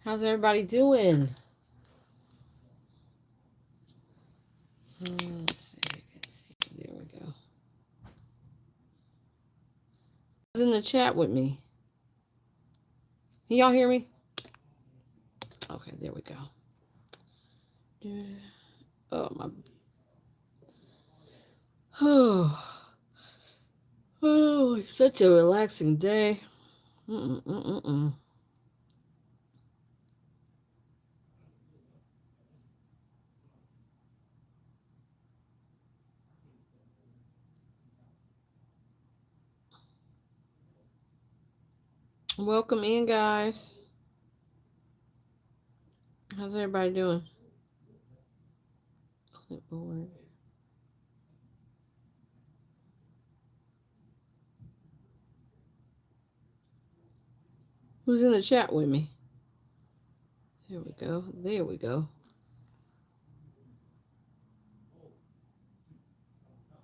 How's everybody doing? Let's see. There we go. Who's in the chat with me? Can y'all hear me? Okay, there we go. Oh my. Oh, such a relaxing day. Mm-mm-mm-mm. Welcome in, guys. How's everybody doing? Clipboard. Who's in the chat with me? There we go. There we go.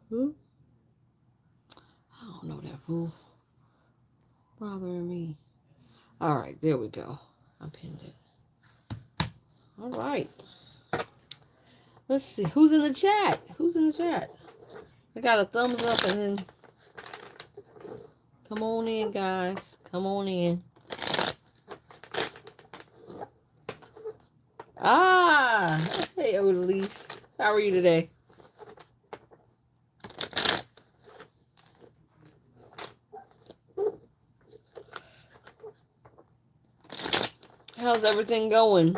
Who? I don't know that fool. Bothering me. All right, there we go. I pinned it. All right. Let's see. Who's in the chat? Who's in the chat? I got a thumbs up and then come on in, guys. Come on in. Ah, hey, Odalise. How are you today? How's everything going?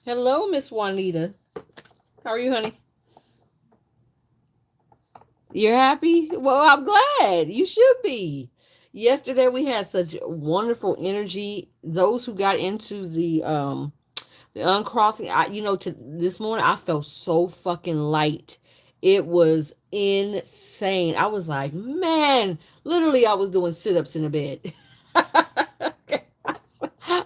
Hello, Miss Juanita. How are you, honey? You're happy? Well, I'm glad. You should be. Yesterday we had such wonderful energy. Those who got into the uncrossing, to this morning I felt so fucking light. It was insane. I was like, man, literally I was doing sit-ups in the bed.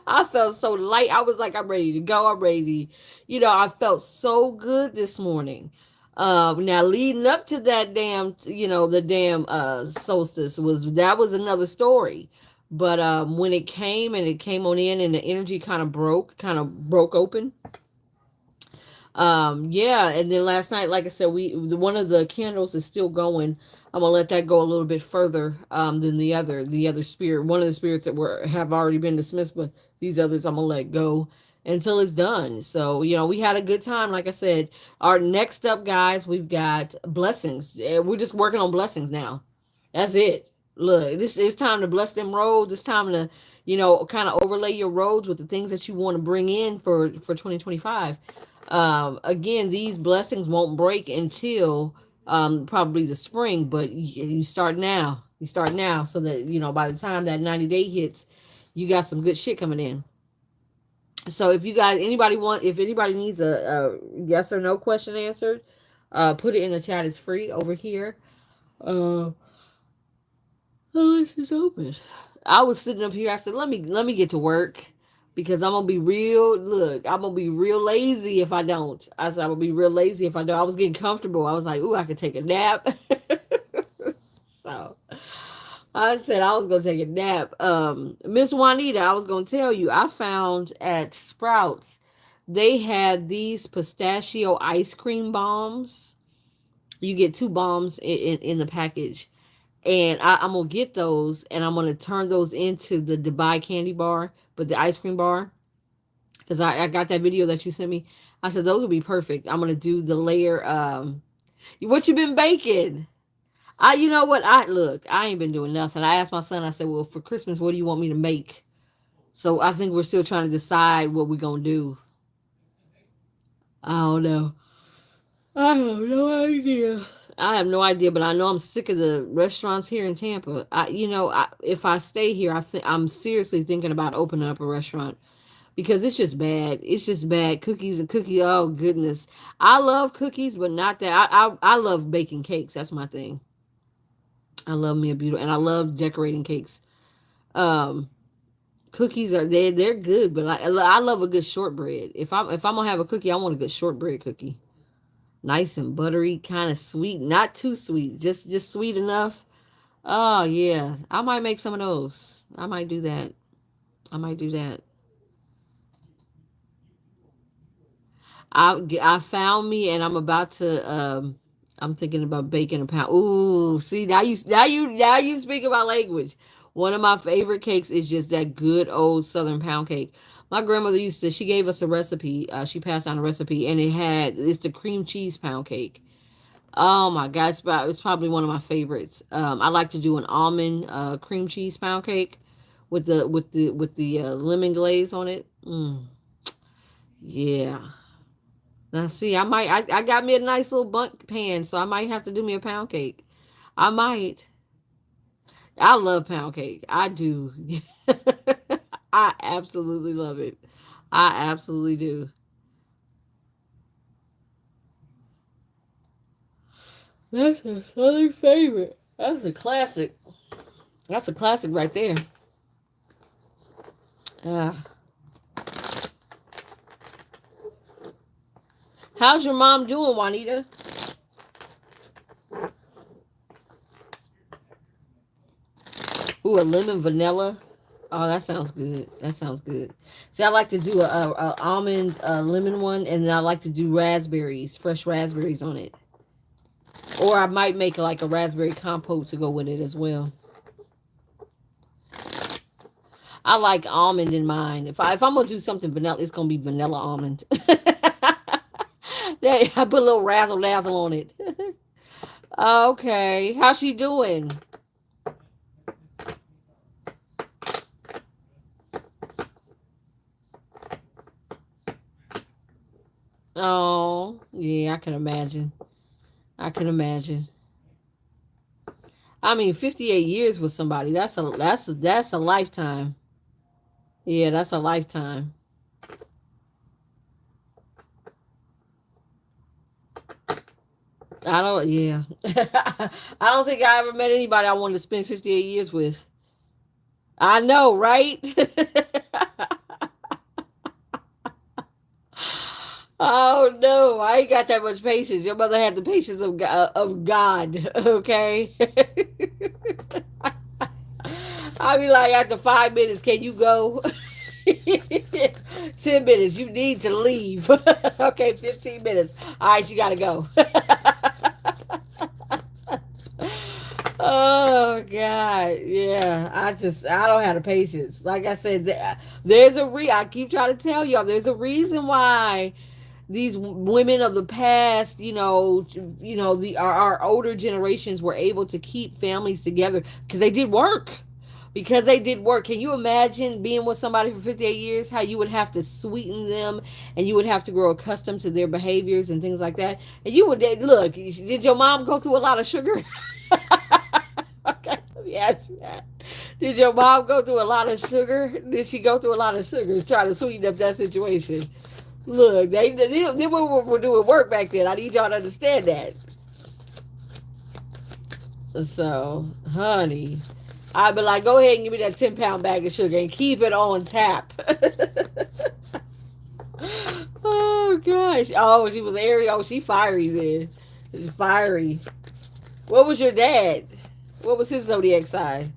I felt so light. I was like, I'm ready to go. I'm ready to, I felt so good this morning. Now leading up to that damn, the damn solstice was another story. But when it came and it came on in and the energy kind of broke open. Yeah, and then last night, like I said, one of the candles is still going. I'm gonna let that go a little bit further than the other spirit. One of the spirits that have already been dismissed, but these others I'm gonna let go until it's done. So we had a good time. Like I said, our next up, guys, we've got blessings. We're just working on blessings now. That's it. Look, this it's time to bless them roads. It's time to kind of overlay your roads with the things that you want to bring in for 2025. Again, these blessings won't break until probably the spring, but you start now. You start now so that, by the time that 90-day hits, you got some good shit coming in. So if if anybody needs a yes or no question answered, put it in the chat. It's free over here. This is open. I was sitting up here. I said, let me get to work because I'm gonna be real. Look, I'm gonna be real lazy if I don't. I said I'm gonna be real lazy if I don't. I was getting comfortable. I was like, ooh, I could take a nap. So I said I was gonna take a nap. Miss Juanita, I was gonna tell you. I found at Sprouts they had these pistachio ice cream bombs. You get 2 bombs in the package and I'm gonna get those, and I'm gonna turn those into the Dubai candy bar, but the ice cream bar, because I got that video that you sent me. I said those would be perfect. I'm gonna do the layer. What you been baking? You know what? I ain't been doing nothing. I asked my son. I said, well, for Christmas, what do you want me to make? So I think we're still trying to decide what we're gonna do. I don't know. I have no idea. I have no idea, but I know I'm sick of the restaurants here in Tampa. If I stay here, I'm seriously thinking about opening up a restaurant because it's just bad. It's just bad. Cookies and cookie. Oh goodness, I love cookies, but not that. I love baking cakes. That's my thing. I love me a beautiful, and I love decorating cakes. Um, Cookies are they're good, but I love a good shortbread. If I'm gonna have a cookie, I want a good shortbread cookie. Nice and buttery, kind of sweet, not too sweet, just sweet enough. Oh yeah, I might make some of those. I might do that. I might do that. I found me, and I'm about to. I'm thinking about baking a pound. Ooh, see now you speak about language. One of my favorite cakes is just that good old Southern pound cake. My grandmother used to. She gave us a recipe. She passed down a recipe, and it's the cream cheese pound cake. Oh my god, it's probably one of my favorites. I like to do an almond cream cheese pound cake with the lemon glaze on it. Yeah. Now see, I got me a nice little bunk pan, so I might have to do me a pound cake. I might. I love pound cake. I do. I absolutely love it. I absolutely do. That's a southern favorite. That's a classic. That's a classic right there. Uh, how's your mom doing, Juanita? Ooh, a lemon vanilla. Oh, that sounds good. That sounds good. See, I like to do a almond lemon one, and then I like to do raspberries, fresh raspberries on it. Or I might make like a raspberry compote to go with it as well. I like almond in mine. If I'm gonna do something vanilla, it's gonna be vanilla almond. I put a little razzle dazzle on it. Okay, how's she doing? Oh, yeah, I can imagine. I can imagine. I mean, 58 years with somebody. That's a lifetime. Yeah, that's a lifetime. I don't. Yeah, I don't think I ever met anybody I wanted to spend 58 years with. I know, right? Oh no, I ain't got that much patience. Your mother had the patience of God. Okay. I'll be like, after 5 minutes, can you go? 10 minutes, you need to leave. Okay, 15 minutes. All right, you gotta go. Oh God, yeah. I don't have the patience. Like I said, there's I keep trying to tell y'all, there's a reason why these women of the past, our older generations were able to keep families together because they did work. Because they did work. Can you imagine being with somebody for 58 years? How you would have to sweeten them, and you would have to grow accustomed to their behaviors and things like that. And you would look. Did your mom go through a lot of sugar? Okay, let me ask you that. Did your mom go through a lot of sugar? Did she go through a lot of sugar trying to sweeten up that situation? Look, they were doing work back then. I need y'all to understand that. So, honey, I'd be like, go ahead and give me that 10-pound bag of sugar and keep it on tap. Oh gosh. Oh, she was airy. Oh, she fiery then. She's fiery. What was your dad? What was his zodiac sign?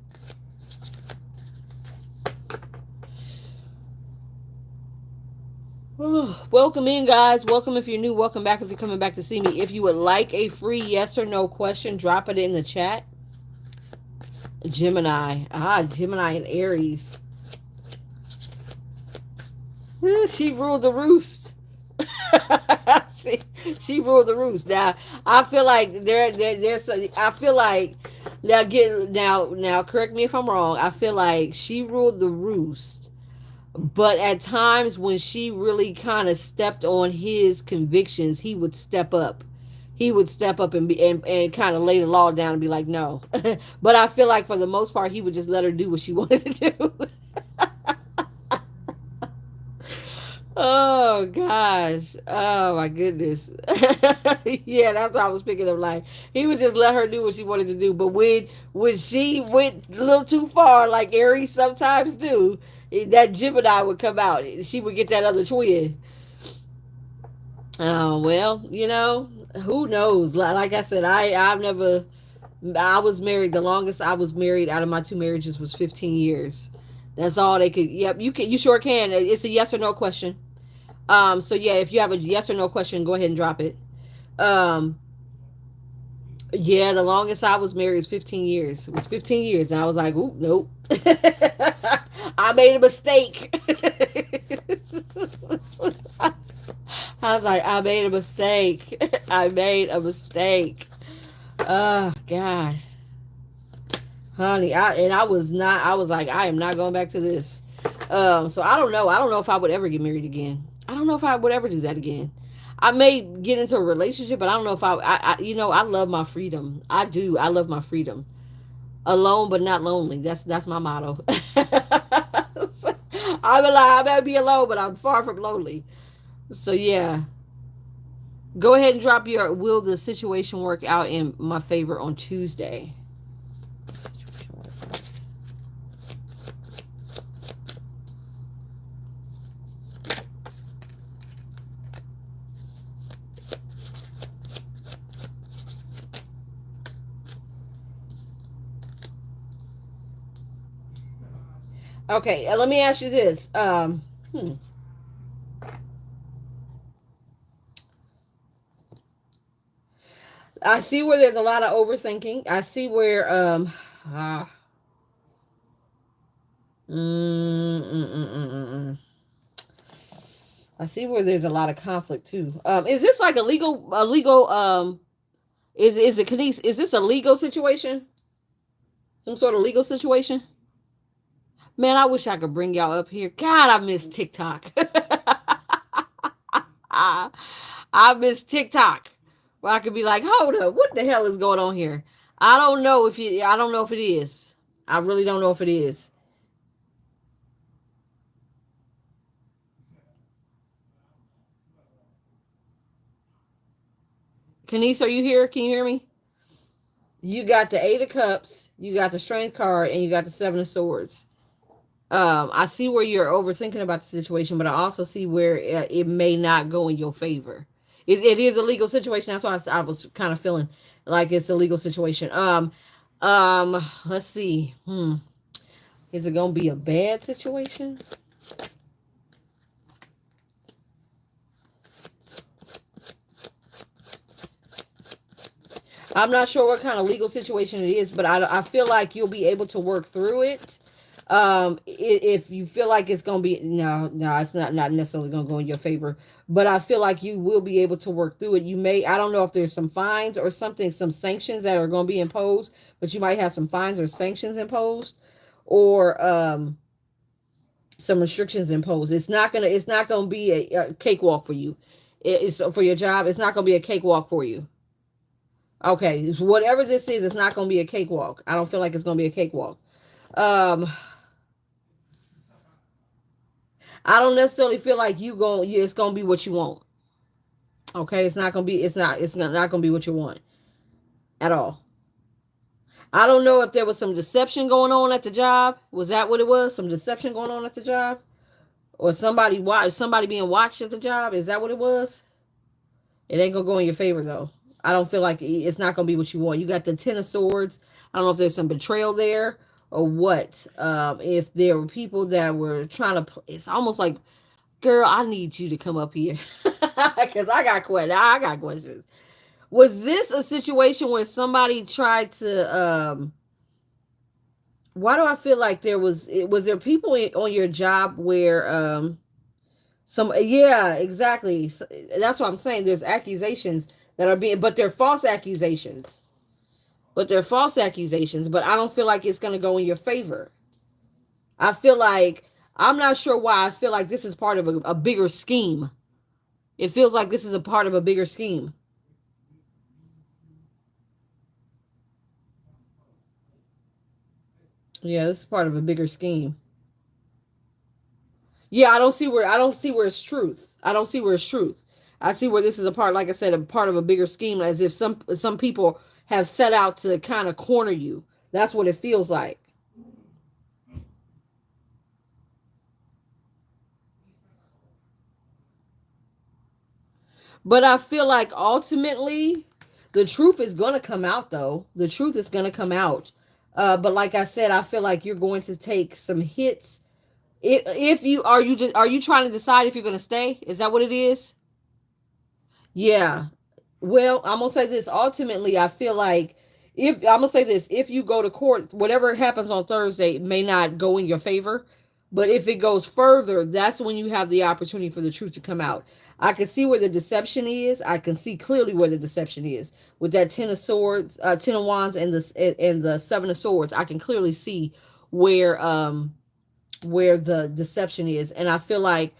Welcome in, guys. Welcome if you're new. Welcome back if you're coming back to see me. If you would like a free yes or no question, drop it in the chat. Gemini. Gemini and Aries. She ruled the roost. she, she ruled the roost. Now, I feel like there's. I feel like now. Correct me if I'm wrong. I feel like she ruled the roost, but at times when she really kind of stepped on his convictions, he would step up. He would step up and kind of lay the law down and be like, no. But I feel like for the most part, he would just let her do what she wanted to do. Oh gosh. Oh my goodness. Yeah, that's what I was picking up. Like he would just let her do what she wanted to do. But when she went a little too far, like Aries sometimes do, That Gemini would come out. She would get that other twin. Well, who knows? Like I said, I've never. I was married. The longest I was married out of my two marriages was 15 years. That's all they could. Yep, you can. You sure can. It's a yes or no question. So yeah, if you have a yes or no question, go ahead and drop it. Um, yeah, the longest I was married was 15 years. It was 15 years, and I was like, "Ooh, nope, I made a mistake." I was like, "I made a mistake. I made a mistake." Oh God, honey, I was not. I was like, I am not going back to this. So I don't know. I don't know if I would ever get married again. I don't know if I would ever do that again. I may get into a relationship, but I don't know if I love my freedom. I do. I love my freedom. Alone but not lonely. That's my motto. I'm alive. I may be alone, but I'm far from lonely. So yeah, go ahead and drop your will the situation work out in my favor on Tuesday. Okay, let me ask you this. I see where there's a lot of overthinking. I see where ah, mm. I see where there's a lot of conflict too. Is this like a legal is it Kenise, is this a legal situation? Some sort of legal situation? Man, I wish I could bring y'all up here. God, I miss TikTok. I miss TikTok. Where I could be like, hold up, what the hell is going on here? I don't know if it is. I really don't know if it is. Kenise, are you here? Can you hear me? You got the Eight of Cups, you got the Strength card, and you got the Seven of Swords. I see where you're overthinking about the situation, but I also see where it may not go in your favor. It is a legal situation. That's why I was kind of feeling like it's a legal situation. Let's see. Is it gonna be a bad situation? I'm not sure what kind of legal situation it is, but I feel like you'll be able to work through it. If you feel like it's gonna be no, it's not necessarily gonna go in your favor, but I feel like you will be able to work through it. You may, I don't know if there's some fines or something, some sanctions that are gonna be imposed, but you might have some fines or sanctions imposed, or some restrictions imposed. It's not gonna be a cakewalk for you. It's for your job. It's not gonna be a cakewalk for you. Okay, whatever this is, it's not gonna be a cakewalk. I don't feel like it's gonna be a cakewalk. Um, I don't necessarily feel like it's gonna be what you want. Okay, it's not gonna be what you want at all. I don't know if there was some deception going on at the job. Was that what it was? Some deception going on at the job, or somebody being watched at the job? Is that what it was? It ain't gonna go in your favor though. I don't feel like it's not gonna be what you want. You got the Ten of Swords. I don't know if there's some betrayal there or what. If there were people that were trying to, it's almost like, girl, I need you to come up here because I got questions. I got questions. Was this a situation where somebody tried to? Why do I feel like there was there people on your job where yeah, exactly. That's what I'm saying. There's accusations that are being, but they're false accusations. But they're false accusations. But I don't feel like it's going to go in your favor. I feel like I'm not sure why I feel like this is part of a bigger scheme. It feels like this is a part of a bigger scheme. Yeah, this is part of a bigger scheme. Yeah, I don't see where it's truth. I don't see where it's truth. I see where this is a part, like I said, a part of a bigger scheme, as if some people have set out to kind of corner you. That's what it feels like. But I feel like ultimately the truth is going to come out, though. The truth is going to come out. But like I said, I feel like you're going to take some hits. If you are you just, are you trying to decide if you're going to stay? Is that what it is? Yeah. Well, I'm gonna say this. Ultimately, I feel like if I'm gonna say this, if you go to court, whatever happens on Thursday may not go in your favor. But if it goes further, that's when you have the opportunity for the truth to come out. I can see where the deception is. I can see clearly where the deception is with that ten of swords, ten of wands, and the seven of swords. I can clearly see where where the deception is, and I feel like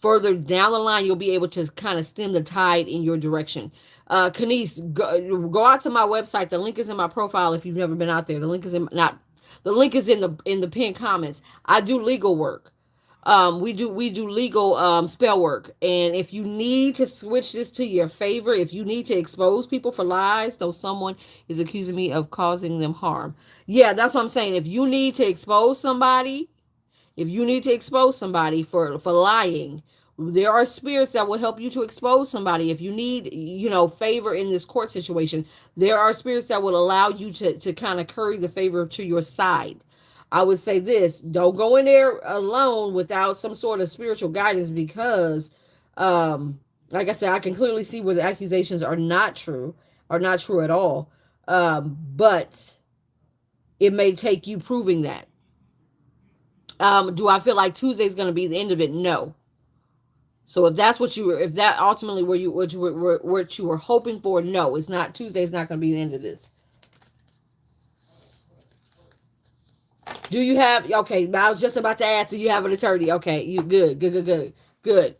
further down the line, you'll be able to kind of stem the tide in your direction. Kanice, go out to my website. The link is in my profile if you've never been out there. The link is in not the link is in the pinned comments. I do legal work. We do legal spell work, and if you need to switch this to your favor, if you need to expose people for lies, though someone is accusing me of causing them harm, yeah, that's what I'm saying. If you need to expose somebody for lying, there are spirits that will help you to expose somebody. If you need, favor in this court situation, there are spirits that will allow you to kind of curry the favor to your side. I would say this: don't go in there alone without some sort of spiritual guidance, because like I said, I can clearly see where the accusations are not true at all. But it may take you proving that. Do I feel like Tuesday is going to be the end of it? No. So if that's what you were, if that ultimately what you were hoping for, no, it's not. Tuesday is not going to be the end of this. Do you have, okay, I was just about to ask, do you have an attorney? Okay, you good, good, good, good, good.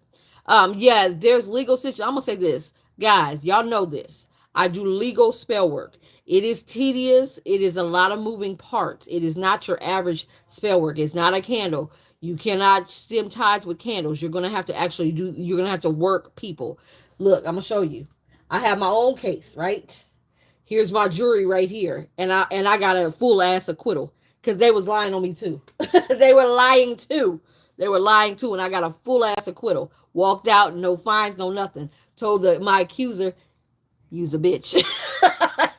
Yeah, there's legal situation. I'm gonna say this, guys, y'all know this. I do legal spell work. It is tedious. It is a lot of moving parts. It is not your average spell work. It's not a candle. You cannot stem tides with candles. You're gonna have to work people. Look, I'm gonna show you. I have my own case, right? Here's my jury right here, and I got a full ass acquittal because they was lying on me too. They were lying too. They were lying too, and I got a full ass acquittal. Walked out, no fines, no nothing. Told my accuser, "You's a bitch."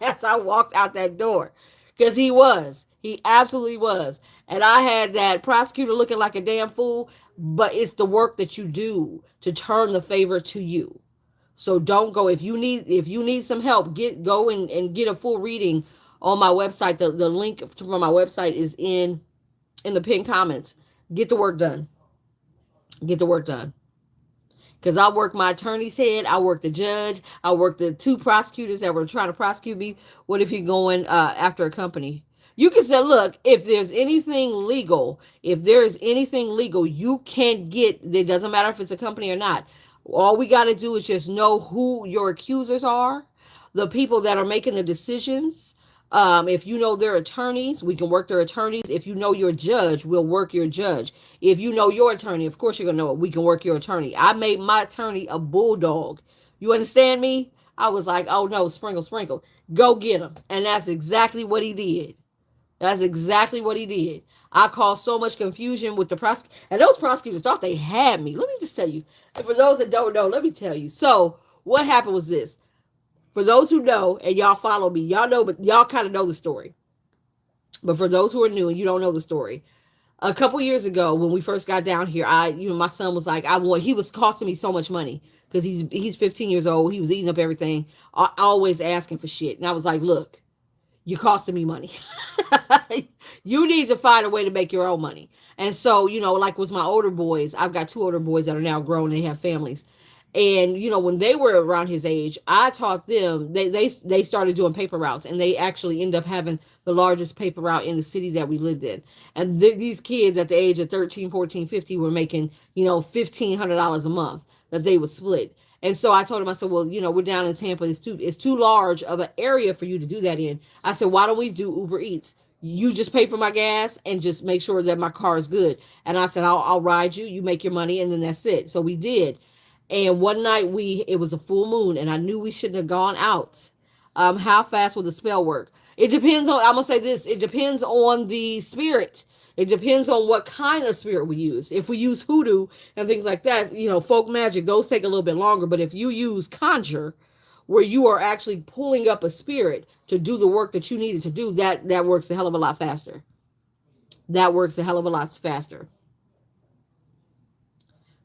As I walked out that door, because he absolutely was, and I had that prosecutor looking like a damn fool. But it's the work that you do to turn the favor to you. So don't go if you need some help, and get a full reading on my website. The link for my website is in the pinned comments. Get the work done. Get the work done. Because I worked my attorney's head, I worked the judge, I worked the two prosecutors that were trying to prosecute me. What if you're going after a company? You can say, look, if there is anything legal, you can get. It doesn't matter if it's a company or not. All we got to do is just know who your accusers are, the people that are making the decisions. If you know their attorneys, we can work their attorneys. If you know your judge, we'll work your judge. If you know your attorney, of course you're gonna know it. We can work your attorney. I made my attorney a bulldog. You understand me? I was like, oh no, sprinkle, sprinkle, go get him, and that's exactly what he did. That's exactly what he did. I caused so much confusion with the prosecutors, and those prosecutors thought they had me. Let me just tell you. And for those that don't know, let me tell you. So what happened was this. For those who know and y'all follow me, y'all know, but y'all kind of know the story. But for those who are new and you don't know the story, a couple years ago when we first got down here, my son was like, he was costing me so much money because he's 15 years old. He was eating up everything, always asking for shit. And I was like, look, you're costing me money. You need to find a way to make your own money. And so, like with my older boys, I've got two older boys that are now grown. They have families. And, when they were around his age, I taught them, they started doing paper routes, and they actually ended up having the largest paper route in the city that we lived in. And these kids at the age of 13, 14, 15 were making, $1,500 a month that they would split. And so I told him, I said, well, we're down in Tampa. It's too large of an area for you to do that in. I said, why don't we do Uber Eats? You just pay for my gas and just make sure that my car is good. And I said, I'll ride you. You make your money, and then that's it. So we did. And one night it was a full moon, and I knew we shouldn't have gone out. How fast will the spell work? It depends on, I'm going to say this, it depends on the spirit. It depends on what kind of spirit we use. If we use hoodoo and things like that, folk magic, those take a little bit longer. But if you use conjure, where you are actually pulling up a spirit to do the work that you needed to do, that works a hell of a lot faster. That works a hell of a lot faster.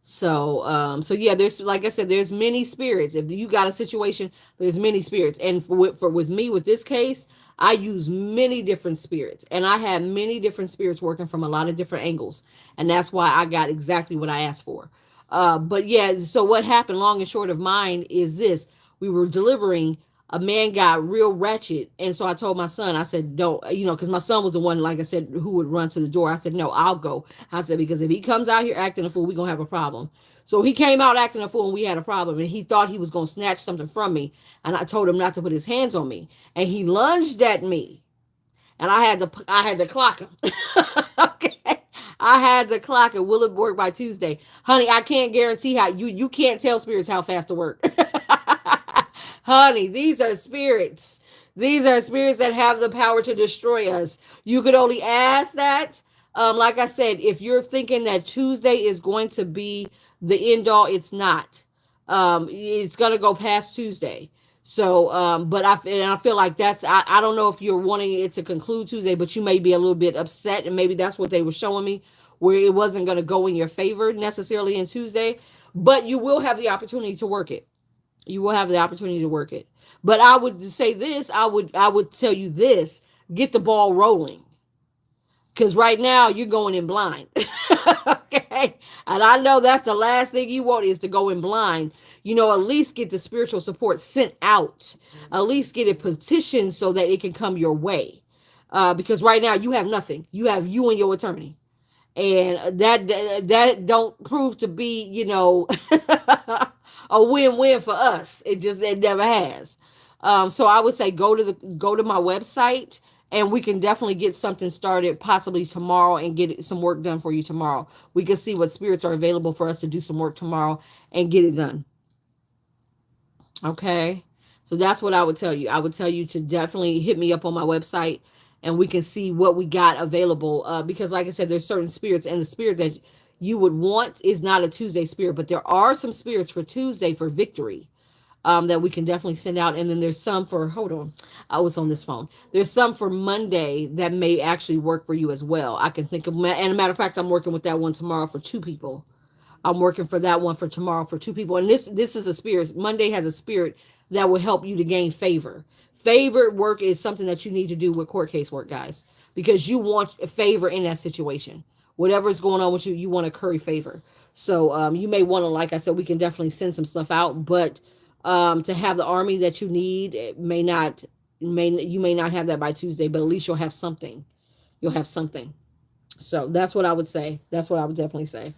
So yeah, there's, like I said, there's many spirits. If you got a situation, there's many spirits. And for with me, with this case, I use many different spirits, and I had many different spirits working from a lot of different angles, and that's why I got exactly what I asked for. But yeah, so what happened, long and short of mine, is this: we were delivering. A man got real ratchet, and so I told my son, I said, "Don't," because my son was the one, like I said, who would run to the door. I said, "No, I'll go." I said, because if he comes out here acting a fool, we're gonna have a problem. So he came out acting a fool, and we had a problem. And he thought he was gonna snatch something from me, and I told him not to put his hands on me. And he lunged at me, and I had to clock him. Okay, I had to clock it. Will it work by Tuesday, honey? I can't guarantee how you can't tell spirits how fast to work. Honey, these are spirits. These are spirits that have the power to destroy us. You could only ask that. Like I said, if you're thinking that Tuesday is going to be the end all, it's not. It's gonna go past Tuesday. So, but I feel like I don't know if you're wanting it to conclude Tuesday, but you may be a little bit upset, and maybe that's what they were showing me, where it wasn't going to go in your favor necessarily in Tuesday, but you will have the opportunity to work it. You will have the opportunity to work it. But I would say this, I would tell you this: get the ball rolling. Because right now you're going in blind. Okay. And I know that's the last thing you want, is to go in blind. At least get the spiritual support sent out. At least get it petitioned so that it can come your way. Because right now you have nothing. You have you and your attorney, and that don't prove to be, a win-win for us. It never has. So I would say go to my website, and we can definitely get something started possibly tomorrow and get some work done for you tomorrow. We can see what spirits are available for us to do some work tomorrow and get it done. Okay. So that's what I would tell you. I would tell you to definitely hit me up on my website, and we can see what we got available. Because, like I said, there's certain spirits, and the spirit that you would want is not a Tuesday spirit, but there are some spirits for Tuesday for victory, that we can definitely send out. And then there's some for, hold on, I was on this phone. There's some for Monday that may actually work for you as well. I can think of, and a matter of fact, I'm working with that one tomorrow for two people. I'm working for that one for tomorrow for two people. And this is a spirit. Monday has a spirit that will help you to gain favor. Favor work is something that you need to do with court case work, guys, because you want a favor in that situation. Whatever's going on with you, you want to curry favor. So you may want to, like I said, we can definitely send some stuff out, but to have the army that you need, it you may not have that by Tuesday, but at least you'll have something. You'll have something. So that's what I would say. That's what I would definitely say.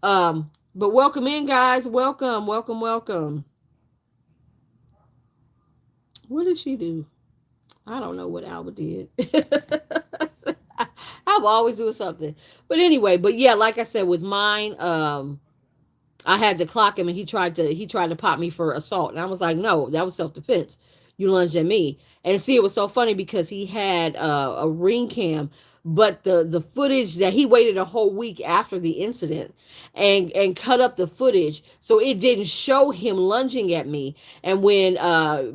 But welcome in, guys. Welcome, welcome, welcome. What did she do? I don't know what Alba did. I'm always doing something. But anyway, but yeah, like I said, with mine, I had to clock him, and he tried to pop me for assault. And I was like, no, that was self-defense. You lunged at me. And see, it was so funny because he had a ring cam, but the footage that he waited a whole week after the incident and cut up the footage, so it didn't show him lunging at me. And when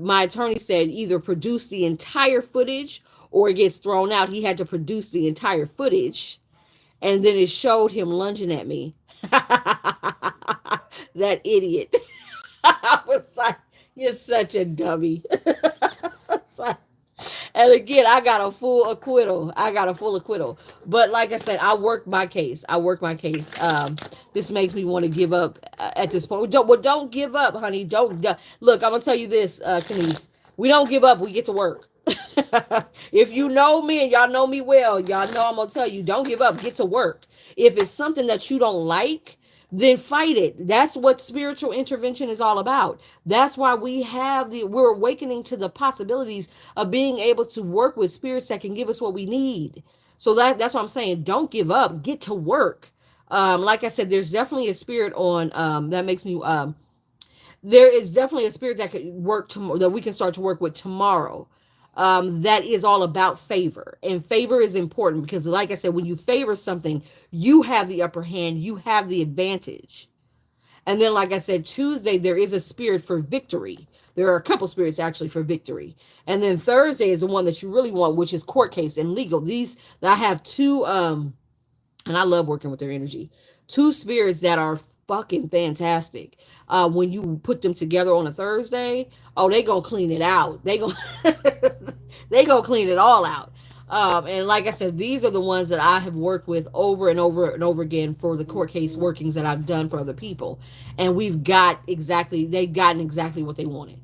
my attorney said either produce the entire footage or it gets thrown out, he had to produce the entire footage, and then it showed him lunging at me. That idiot. I was like, you're such a dummy. It's like, and again, I got a full acquittal. I got a full acquittal. But like I said, I worked my case. I worked my case. This makes me want to give up at this point. Don't give up, honey. Look, I'm gonna tell you this, Kenise. We don't give up. We get to work. If you know me and y'all know me well, y'all know I'm gonna tell you, don't give up. Get to work. If it's something that you don't like, then fight it. That's what spiritual intervention is all about. That's why we're awakening to the possibilities of being able to work with spirits that can give us what we need. So that's what I'm saying. Don't give up. Get to work. Like I said, there's definitely a spirit on that makes me there is definitely a spirit that could work tomorrow, that we can start to work with tomorrow. that is all about favor. And favor is important because, like I said, when you favor something, you have the upper hand, you have the advantage. And then, like I said, Tuesday, there is a spirit for victory. There are a couple spirits actually for victory. And then Thursday is the one that you really want, which is court case and legal. These, I have two, and I love working with their energy. Two spirits that are fucking fantastic. When you put them together on a Thursday, oh, they gonna clean it out. They gonna they gonna clean it all out. And like I said, these are the ones that I have worked with over and over and over again for the court case workings that I've done for other people, and they've gotten exactly what they wanted.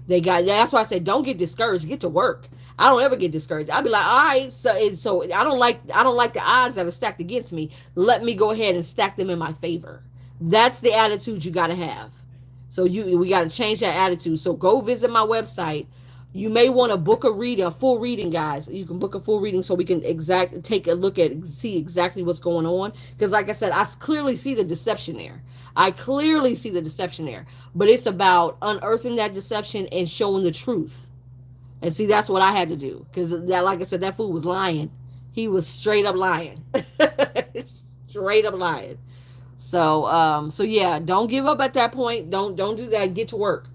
They got That's why I said don't get discouraged. Get to work. I don't ever get discouraged. I'll be like, all right, so I don't like the odds that are stacked against me. Let me go ahead and stack them in my favor. That's the attitude you got to have. So we got to change that attitude. So go visit my website. You may want to book a full reading, guys. You can book a full reading so we can take a look at see exactly what's going on. Because like I said, I clearly see the deception there. I clearly see the deception there. But it's about unearthing that deception and showing the truth. And see, that's what I had to do. Because that, like I said, that fool was lying. He was straight up lying. Straight up lying. So yeah, don't give up at that point. Don't do that. Get to work.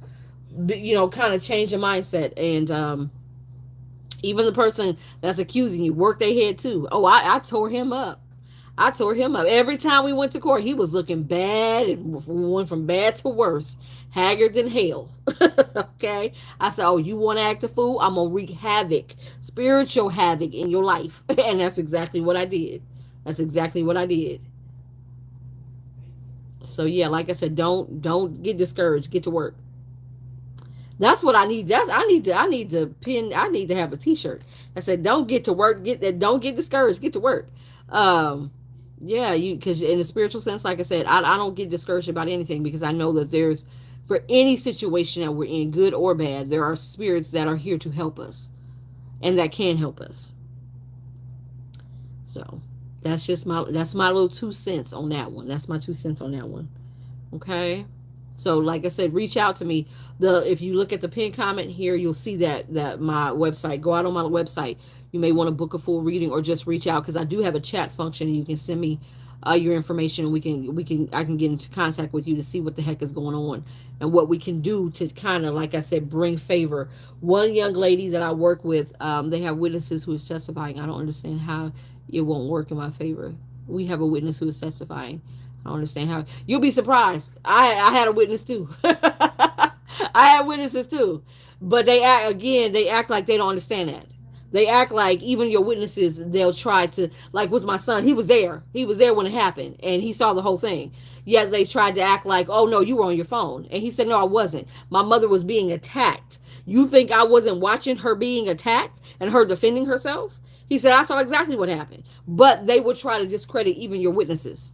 Kind of change your mindset. And even the person that's accusing you, work their head too. Oh, I tore him up. I tore him up. Every time we went to court, he was looking bad and went from bad to worse, haggard than hell. Okay? I said, oh, you want to act a fool? I'm going to wreak havoc, spiritual havoc in your life. And that's exactly what I did. That's exactly what I did. So yeah, like I said, don't get discouraged. Get to work. That's what I need. I need to have a t-shirt. I said, don't get to work. Don't get discouraged. Get to work. Um, yeah, because in a spiritual sense, like I said, I don't get discouraged about anything because I know that for any situation that we're in, good or bad, there are spirits that are here to help us and that can help us. So that's my little 2 cents on that one. That's my 2 cents on that one. Okay. So like I said, reach out to me. If you look at the pinned comment here, you'll see that my website. Go out on my website. You may want to book a full reading or just reach out because I do have a chat function and you can send me your information and I can get into contact with you to see what the heck is going on and what we can do to kind of, like I said, bring favor. One young lady that I work with, they have witnesses who is testifying. I don't understand how it won't work in my favor. We have a witness who is testifying. I don't understand how. You'll be surprised. I had a witness too. I had witnesses too, but they act like they don't understand that. They act like even your witnesses, they'll try to, like with my son, he was there. He was there when it happened and he saw the whole thing. Yet they tried to act like, oh no, you were on your phone. And he said, no, I wasn't. My mother was being attacked. You think I wasn't watching her being attacked and her defending herself? He said, I saw exactly what happened. But they would try to discredit even your witnesses.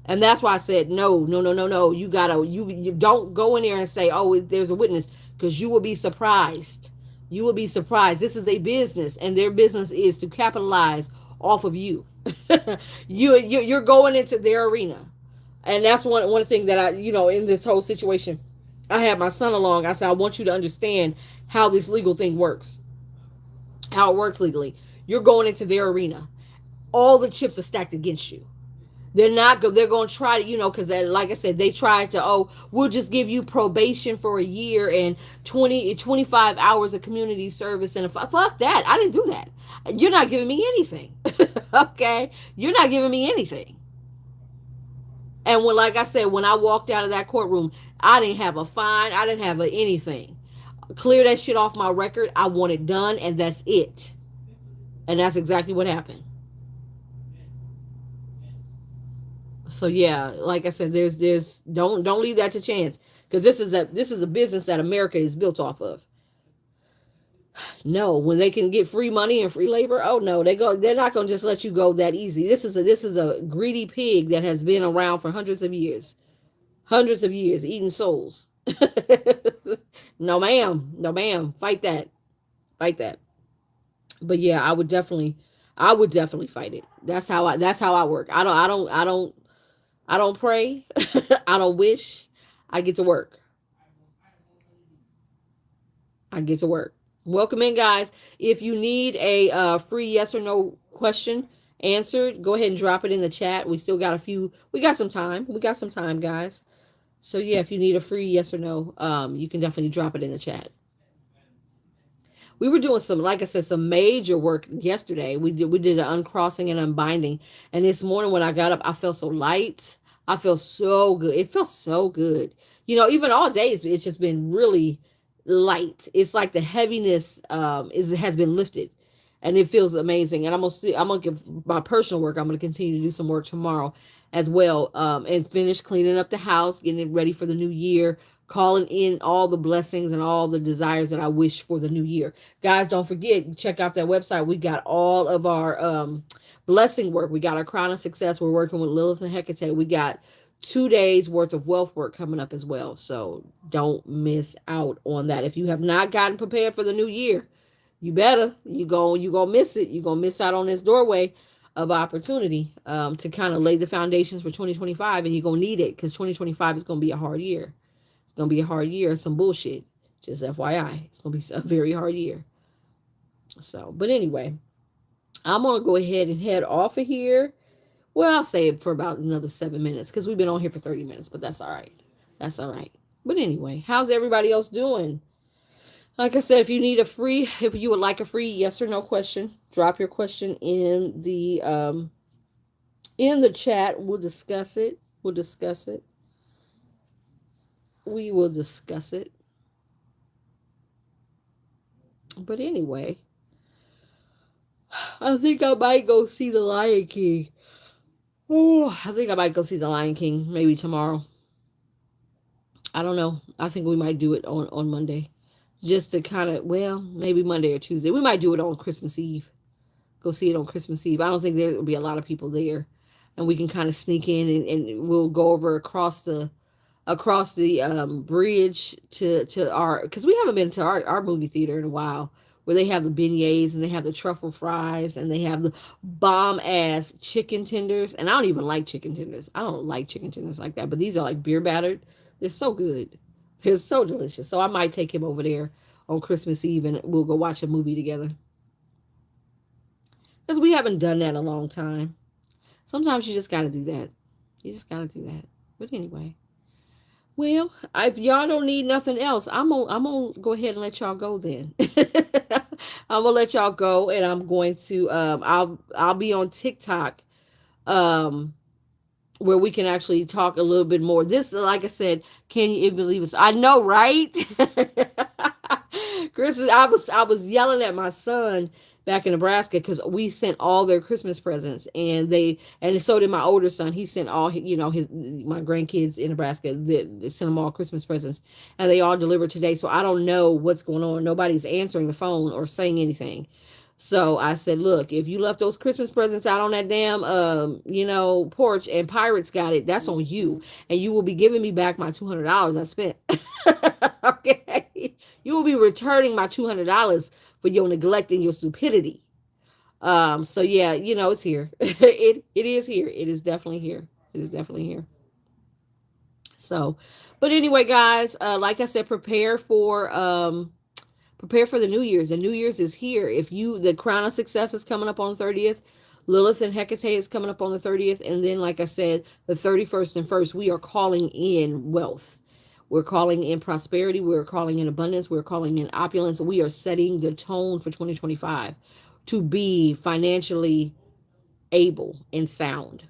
And that's why I said, no. You don't go in there and say, oh, there's a witness, because you will be surprised. You will be surprised. This is a business, and their business is to capitalize off of you. You're going into their arena. And that's one thing that in this whole situation, I had my son along. I said, I want you to understand how this legal thing works, how it works legally. You're going into their arena. All the chips are stacked against you. They're going to try to, because like I said, they tried to, oh, we'll just give you probation for a year and 25 hours of community service. And fuck that. I didn't do that. You're not giving me anything. Okay. You're not giving me anything. And like I said, when I walked out of that courtroom, I didn't have a fine. I didn't have anything. Clear that shit off my record. I want it done. And that's it. And that's exactly what happened. So yeah, like I said, there's don't leave that to chance, because this is a business that America is built off of. No, when they can get free money and free labor, oh no, they're not going to just let you go that easy. This is a greedy pig that has been around for hundreds of years, eating souls. No ma'am, fight that. But yeah, I would definitely fight it. That's how I work. I don't pray. I don't wish. I get to work. Welcome in, guys. If you need a free yes or no question answered, go ahead and drop it in the chat. We still got a few. We got some time. We got some time, guys. So yeah, if you need a free yes or no, you can definitely drop it in the chat. We were doing some, like I said, some major work yesterday. We did an uncrossing and unbinding, and this morning when I got up, I felt so light. I feel so good. It felt so good. Even all day it's just been really light. It's like the heaviness is has been lifted, and it feels amazing. And I'm gonna see. I'm gonna give my personal work. I'm gonna continue to do some work tomorrow as well, and finish cleaning up the house, getting it ready for the new year, calling in all the blessings and all the desires that I wish for the new year. Guys, don't forget, check out that website. We got all of our blessing work. We got our crown of success. We're working with Lilith and Hecate. We got 2 days worth of wealth work coming up as well. So don't miss out on that. If you have not gotten prepared for the new year, you better. You gonna miss it. You gonna miss out on this doorway of opportunity to kind of lay the foundations for 2025, and you're gonna need it because 2025 is gonna be a hard year. It's gonna be a hard year. Some bullshit. Just FYI, it's gonna be a very hard year. So, but anyway, I'm gonna go ahead and head off of here. Well, I'll say it for about another 7 minutes because we've been on here for 30 minutes, but that's all right. That's all right. But anyway, how's everybody else doing? Like I said, if you would like a free yes or no question, drop your question in the chat. We'll discuss it. We'll discuss it. We will discuss it. But anyway, I think I might go see the Lion King. Oh, I think I might go see the Lion King maybe tomorrow. I don't know. I think we might do it on Monday, just to kind of, well, maybe Monday or Tuesday. We might do it on Christmas Eve. Go see it on Christmas Eve. I don't think there will be a lot of people there, and we can kind of sneak in, and we'll go over across the bridge to our, because we haven't been to our movie theater in a while, where they have the beignets and they have the truffle fries and they have the bomb ass chicken tenders. And I don't even like chicken tenders. I don't like chicken tenders like that, but these are like beer battered. They're so good. They're so delicious. So I might take him over there on Christmas Eve and we'll go watch a movie together, because we haven't done that in a long time. Sometimes you just got to do that. You just got to do that. But anyway, well, if y'all don't need nothing else, I'm gonna go ahead and let y'all go then. I'm gonna let y'all go, and I'm going to I'll be on TikTok, um where we can actually talk a little bit more. This, like I said, can you even believe it? I know, right? Christmas. I was yelling at my son back in Nebraska because we sent all their Christmas presents, and so did my older son. He sent all his my grandkids in Nebraska. They sent them all Christmas presents, and they all delivered today. So I don't know what's going on. Nobody's answering the phone or saying anything. So I said, look, if you left those Christmas presents out on that damn, porch and pirates got it, that's on you. And you will be giving me back my $200 I spent. Okay. You will be returning my $200 for your neglect and your stupidity. So yeah, it's here. It is here. It is definitely here. It is definitely here. So, but anyway, guys, like I said, prepare for the New Year's. The New Year's is here. The crown of success is coming up on the 30th. Lilith and Hecate is coming up on the 30th. And then, like I said, the 31st and 1st, we are calling in wealth. We're calling in prosperity. We're calling in abundance. We're calling in opulence. We are setting the tone for 2025 to be financially able and sound.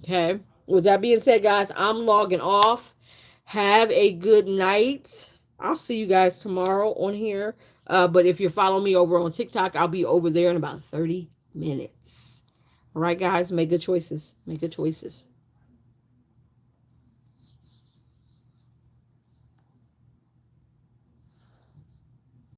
Okay. With that being said, guys, I'm logging off. Have a good night. I'll see you guys tomorrow on here. But if you're following me over on TikTok, I'll be over there in about 30 minutes. All right, guys, make good choices. Make good choices.